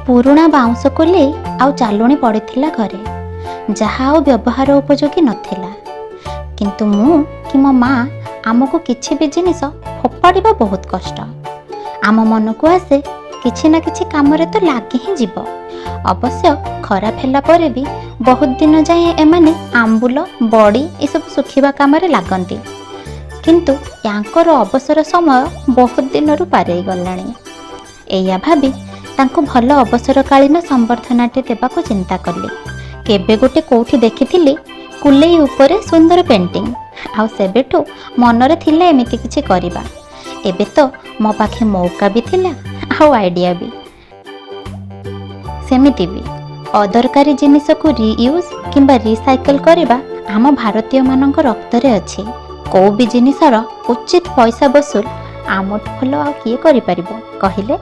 ପୁରୁଣା ବାଉଁଶ କୁଲେଇ ଆଉ ଚାଲୁଣି ପଡ଼ିଥିଲା ଘରେ, ଯାହା ଆଉ ବ୍ୟବହାର ଉପଯୋଗୀ ନଥିଲା। କିନ୍ତୁ ମୁଁ କି ମୋ ମା ଆମକୁ କିଛି ବି ଜିନିଷ ଫୋପାଡ଼ିବା ବହୁତ କଷ୍ଟ। ଆମ ମନକୁ ଆସେ କିଛି ନା କିଛି କାମରେ ତ ଲାଗି ହିଁ ଯିବ। ଅବଶ୍ୟ ଖରାପ ହେଲା ପରେ ବି ବହୁତ ଦିନ ଯାଏଁ ଏମାନେ ଆମ୍ବୁଲ, ବଡ଼ି ଏସବୁ ଶୁଖିବା କାମରେ ଲାଗନ୍ତି। କିନ୍ତୁ ୟାଙ୍କର ଅବସର ସମୟ ବହୁତ ଦିନରୁ ପାରେଇ ଗଲାଣି। ଏଇଆ ଭାବି ତାଙ୍କୁ ଭଲ ଅବସରକାଳୀନ ସମ୍ବର୍ଦ୍ଧନାଟେ ଦେବାକୁ ଚିନ୍ତା କଲି। କେବେ ଗୋଟେ କେଉଁଠି ଦେଖିଥିଲି କୁଲେଇ ଉପରେ ସୁନ୍ଦର ପେଣ୍ଟିଂ, ଆଉ ସେବେଠୁ ମନରେ ଥିଲା ଏମିତି କିଛି କରିବା। ଏବେ ତ ମୋ ପାଖେ ମୌକା ବି ଥିଲା ଆଉ ଆଇଡ଼ିଆ ବି। ସେମିତି ବି ଅଦରକାରୀ ଜିନିଷକୁ ରିୟୁଜ୍ କିମ୍ବା ରିସାଇକେଲ୍ କରିବା ଆମ ଭାରତୀୟମାନଙ୍କ ରକ୍ତରେ ଅଛି। କେଉଁ ବି ଜିନିଷର ଉଚିତ ପଇସା ବସୁଲ ଆମଠୁ ଭଲ ଆଉ କିଏ କରିପାରିବ କହିଲେ?